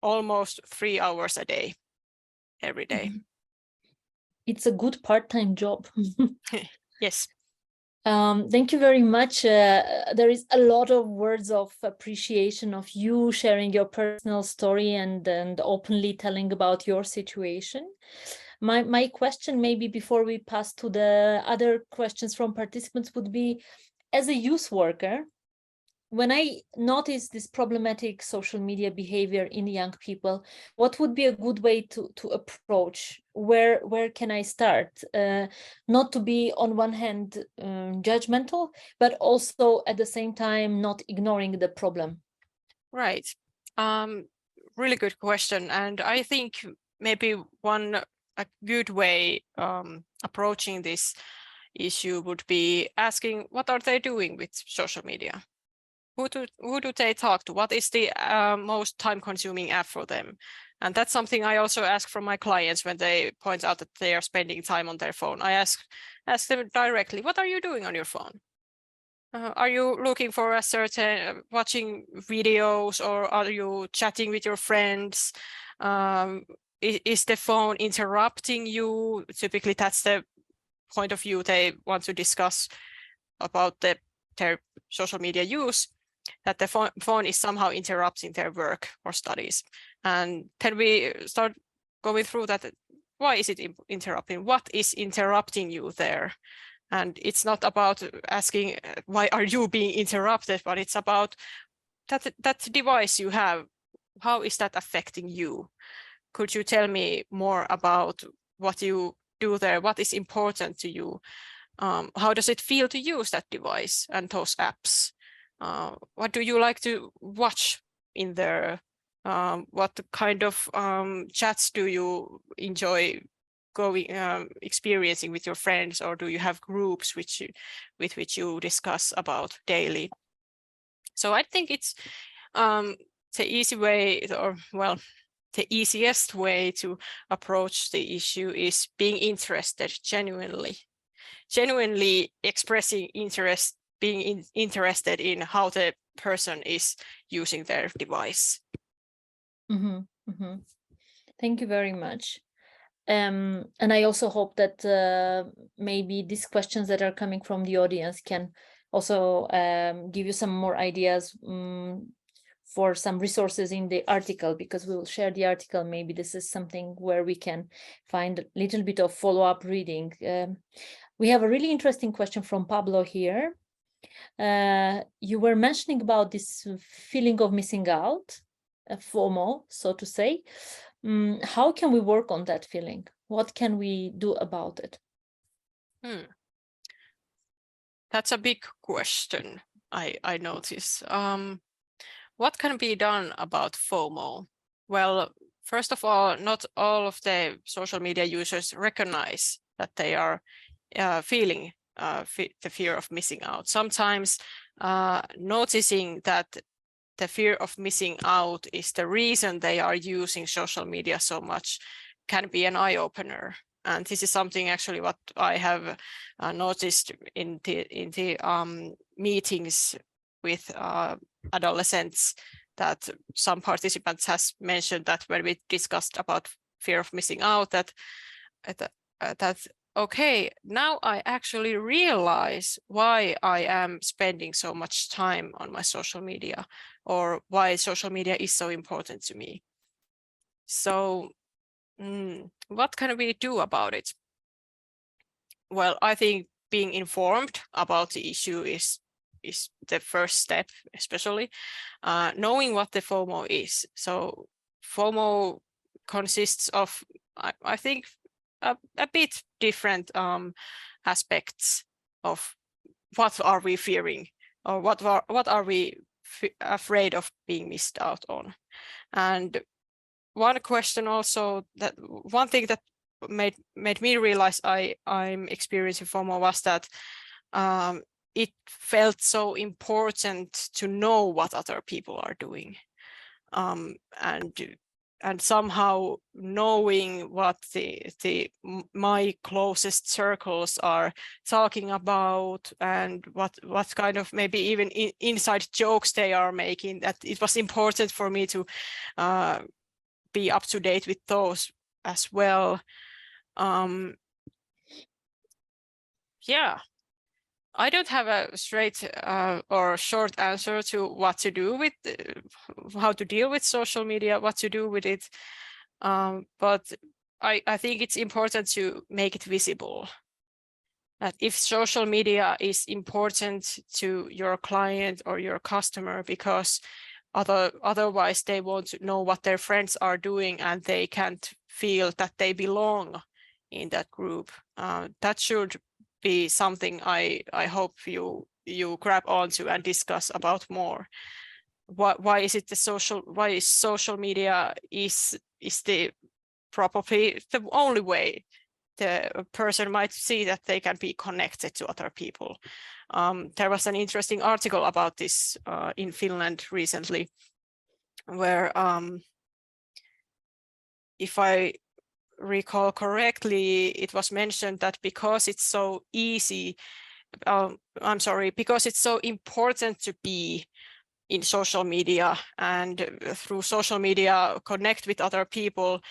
almost 3 hours a day, every day. It's a good part-time job. Yes. Thank you very much. There is a lot of words of appreciation of you sharing your personal story and openly telling about your situation. My question, maybe before we pass to the other questions from participants, would be, as a youth worker, when I notice this problematic social media behavior in young people, what would be a good way to approach? Where can I start? Not to be on one hand judgmental, but also at the same time not ignoring the problem. Right. Really good question. And I think maybe a good way approaching this issue would be asking, what are they doing with social media? Who do they talk to? What is the most time-consuming app for them? And that's something I also ask from my clients when they point out that they are spending time on their phone. I ask them directly, what are you doing on your phone? Are you looking for a certain, watching videos, or are you chatting with your friends? Is the phone interrupting you? Typically, that's the point of view they want to discuss about their social media use, that the phone is somehow interrupting their work or studies. And then we start going through that. Why is it interrupting? What is interrupting you there? And it's not about asking, why are you being interrupted? But it's about, that device you have, how is that affecting you? Could you tell me more about what you do there? What is important to you? How does it feel to use that device and those apps? What do you like to watch in there? What kind of chats do you enjoy experiencing with your friends, or do you have groups with which you discuss about daily? So I think it's the easy way, or well, the easiest way to approach the issue is being interested genuinely expressing interest, being interested in how the person is using their device. Thank you very much. And I also hope that maybe these questions that are coming from the audience can also give you some more ideas for some resources in the article, because we will share the article. Maybe this is something where we can find a little bit of follow-up reading. We have a really interesting question from Pablo here. You were mentioning about this feeling of missing out, FOMO, so to say. How can we work on that feeling? What can we do about it? That's a big question, I notice. What can be done about FOMO? Well, first of all, not all of the social media users recognize that they are feeling the fear of missing out. Sometimes noticing that the fear of missing out is the reason they are using social media so much can be an eye-opener. And this is something actually what I have noticed in the meetings with adolescents, that some participants has mentioned that when we discussed about fear of missing out, that okay, now I actually realize why I am spending so much time on my social media, or why social media is so important to me. So what can we do about it? Well, I think being informed about the issue is the first step, especially knowing what the FOMO is. So FOMO consists of, I think, a bit different aspects of what are we fearing, or what are we afraid of being missed out on. And one question also, that one thing that made me realize I'm experiencing FOMO was that it felt so important to know what other people are doing, and somehow knowing what my closest circles are talking about, and what kind of maybe even inside jokes they are making, that it was important for me to be up to date with those as well. Yeah, I don't have a straight or short answer to what to do with, how to deal with social media, what to do with it. But I think it's important to make it visible. That if social media is important to your client or your customer, because otherwise they won't know what their friends are doing, and they can't feel that they belong in that group. That should be something I hope you grab onto and discuss about more. Why is it why is social media is probably the only way the person might see that they can be connected to other people. There was an interesting article about this in Finland recently, where if I recall correctly, it was mentioned that because it's so easy, because it's so important to be in social media and through social media connect with other people,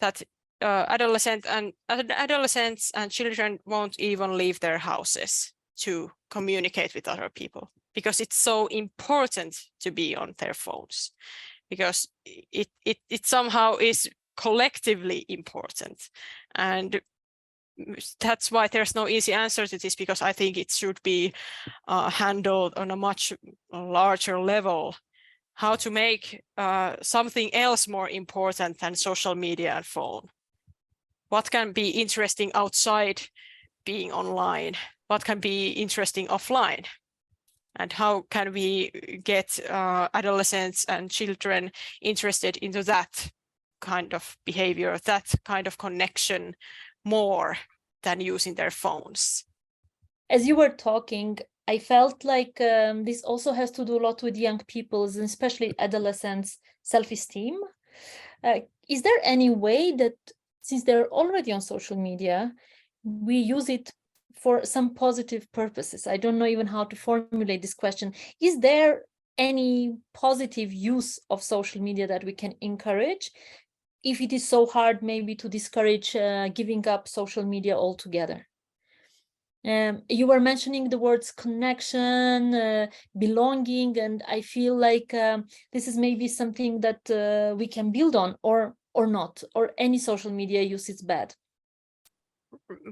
that adolescents and children won't even leave their houses to communicate with other people, because it's so important to be on their phones, because it somehow is collectively important. And that's why there's no easy answer to this, because I think it should be handled on a much larger level. how to make something else more important than social media and phone. What can be interesting outside being online? What can be interesting offline? And how can we get adolescents and children interested into that kind of behavior, that kind of connection more than using their phones? As you were talking, I felt like this also has to do a lot with young people's, and especially adolescents' self-esteem. Is there any way that, since they're already on social media, we use it for some positive purposes? I don't know even how to formulate this question. Is there any positive use of social media that we can encourage, if it is so hard maybe to discourage giving up social media altogether? You were mentioning the words connection, belonging, and I feel like this is maybe something that we can build on, or not, or any social media use is bad.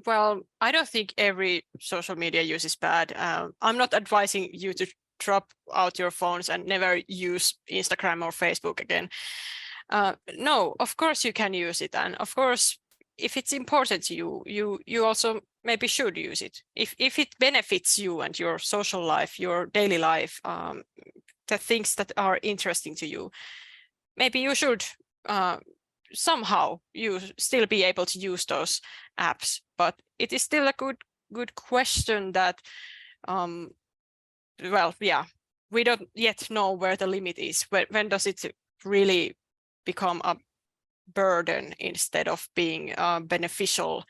Well, I don't think every social media use is bad. I'm not advising you to drop out your phones and never use Instagram or Facebook again. No, of course you can use it, and of course, if it's important to you, you also maybe should use it. If it benefits you and your social life, your daily life, the things that are interesting to you, maybe you should somehow you still be able to use those apps. But it is still a good question that, well, yeah, we don't yet know where the limit is. When does it really become a burden instead of being beneficial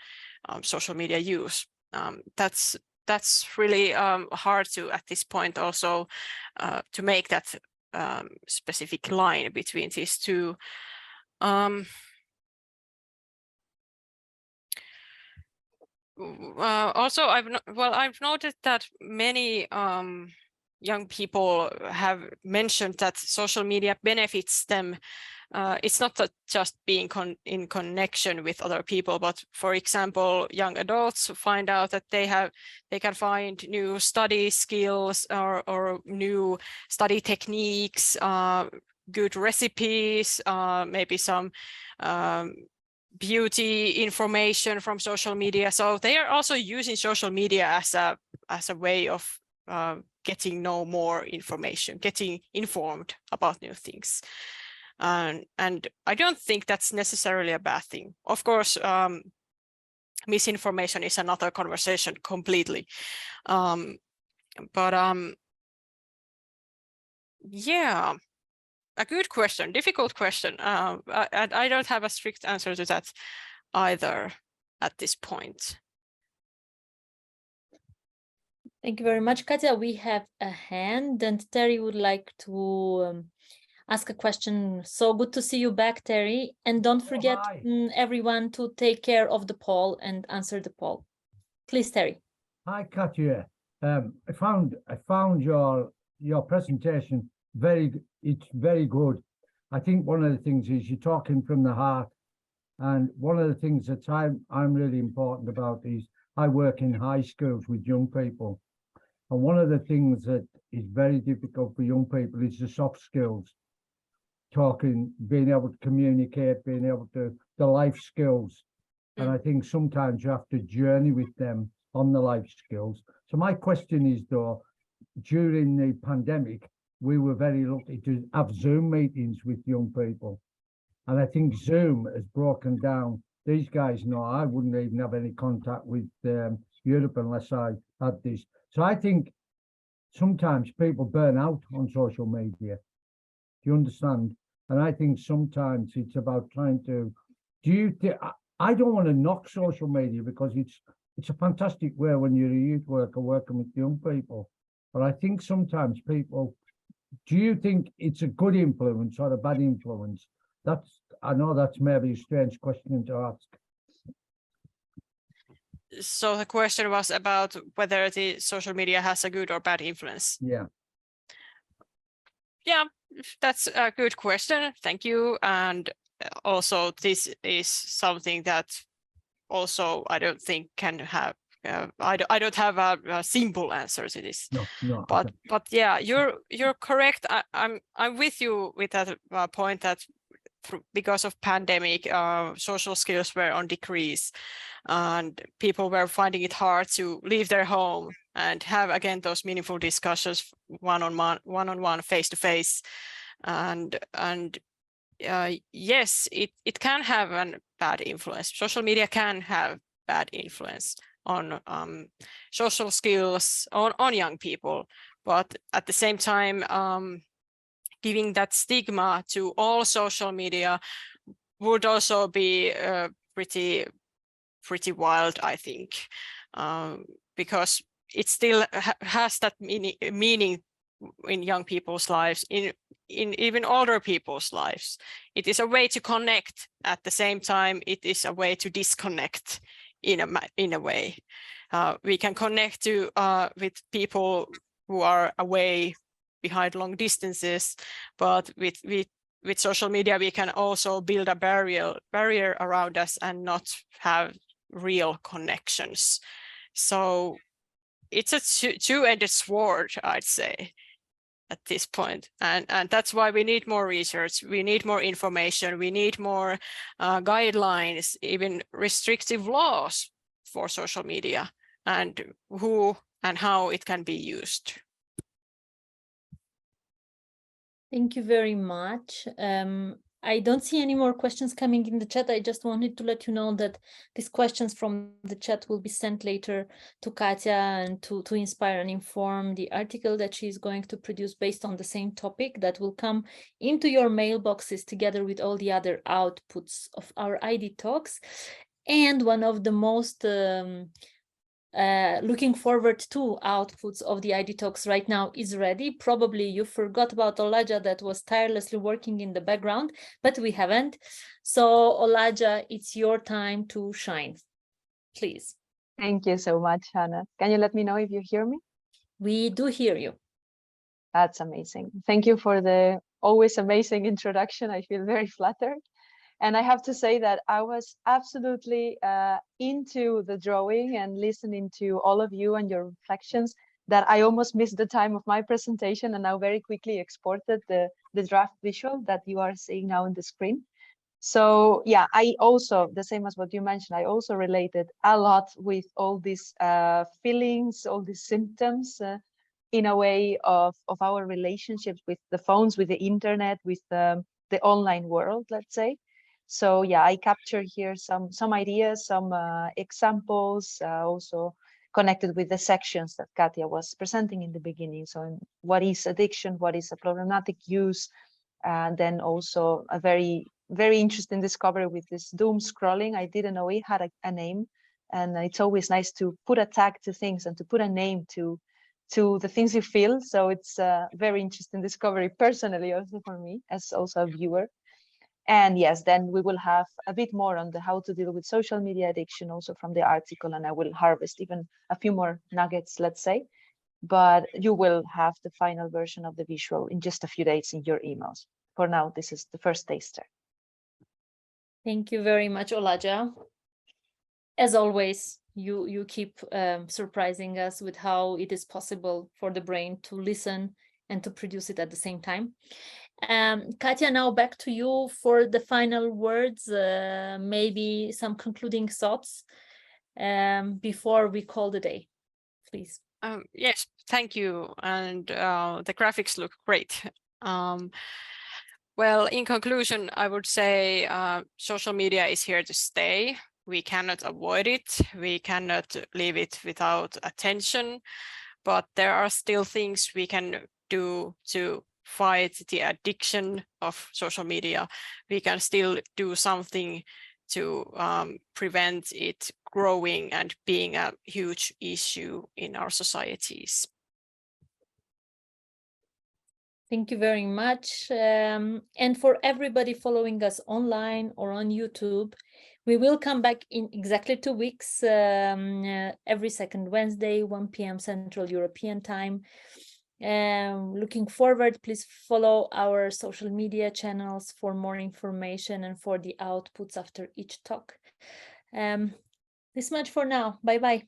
social media use? That's really hard to, at this point, also to make that specific line between these two. Also, I've noted that many young people have mentioned that social media benefits them. It's not just being in connection with other people, but for example, young adults find out that they can find new study skills or new study techniques, good recipes, maybe some beauty information from social media. So they are also using social media as a way of getting know more information, getting informed about new things. And I don't think that's necessarily a bad thing. Of course, misinformation is another conversation completely. Yeah, a good question, difficult question. I don't have a strict answer to that either at this point. Thank you very much, Katja. We have a hand, and Terry would like to ask a question. So good to see you back, Terry. And don't forget, everyone, to take care of the poll and answer the poll. Please, Terry. Hi, Katja. I found your presentation it's very good. I think one of the things is you're talking from the heart, and one of the things that I'm really important about is I work in high schools with young people, and one of the things that is very difficult for young people is the soft skills, talking, being able to communicate, being able to the life skills. And I think sometimes you have to journey with them on the life skills. So my question is, though, during the pandemic, we were very lucky to have Zoom meetings with young people. And I think Zoom has broken down. These guys know I wouldn't even have any contact with Europe unless I had this. So I think sometimes people burn out on social media. Do you understand? And I think sometimes it's about trying to, I don't want to knock social media, because it's a fantastic way when you're a youth worker working with young people. But I think sometimes people, do you think it's a good influence or a bad influence? I know that's maybe a strange question to ask. So the question was about whether the social media has a good or bad influence. Yeah. Yeah, that's a good question. Thank you. And also this is something that also I don't think can have I don't have a simple answer to this. No. But yeah, you're correct. I'm with you with that point that because of pandemic, social skills were on decrease, and people were finding it hard to leave their home and have again those meaningful discussions one-on-one, face-to-face, and yes, it can have a bad influence. Social media can have bad influence on social skills on young people, but at the same time, giving that stigma to all social media would also be pretty wild, I think, because it still has that meaning in young people's lives, in even older people's lives. It is a way to connect. At the same time, it is a way to disconnect in a way. We can connect with people who are away behind long distances, but with social media, we can also build a barrier around us and not have real connections. So it's a two-edged sword, I'd say, at this point. And that's why we need more research, we need more information, we need more guidelines, even restrictive laws for social media, and who and how it can be used. Thank you very much. I don't see any more questions coming in the chat. I just wanted to let you know that these questions from the chat will be sent later to Katja and to Inspire and Inform, the article that she is going to produce based on the same topic that will come into your mailboxes together with all the other outputs of our ID talks. And one of the most looking forward to outputs of the ID talks right now is ready. Probably you forgot about Olaja that was tirelessly working in the background, but we haven't. So Olaja, it's your time to shine, please. Thank you so much, Hannah. Can you let me know if you hear me? We do hear you. That's amazing. Thank you for the always amazing introduction. I feel very flattered. And I have to say that I was absolutely into the drawing and listening to all of you and your reflections, that I almost missed the time of my presentation and now very quickly exported the draft visual that you are seeing now on the screen. So yeah, I also, the same as what you mentioned, I also related a lot with all these feelings, all these symptoms in a way of our relationships with the phones, with the internet, with the online world, let's say. So yeah, I captured here some ideas, some examples, also connected with the sections that Katja was presenting in the beginning. So what is addiction? What is a problematic use? And then also a very interesting discovery with this doom scrolling. I didn't know it had a name, and it's always nice to put a tag to things and to put a name to the things you feel. So it's a very interesting discovery personally, also for me as also a viewer. And yes, then we will have a bit more on the how to deal with social media addiction also from the article, and I will harvest even a few more nuggets, let's say. But you will have the final version of the visual in just a few days in your emails. For now, this is the first taster. Thank you very much, Olaja. As always, you keep surprising us with how it is possible for the brain to listen and to produce it at the same time. Katja, now back to you for the final words, maybe some concluding thoughts before we call the day, please. Yes, thank you. And the graphics look great. Well, in conclusion, I would say social media is here to stay. We cannot avoid it. We cannot leave it without attention, but there are still things we can do to fight the addiction of social media. We can still do something to prevent it growing and being a huge issue in our societies. Thank you very much. And for everybody following us online or on YouTube, we will come back in exactly 2 weeks, every second Wednesday, 1 p.m. Central European Time. Looking forward, please follow our social media channels for more information and for the outputs after each talk. This much for now. Bye-bye.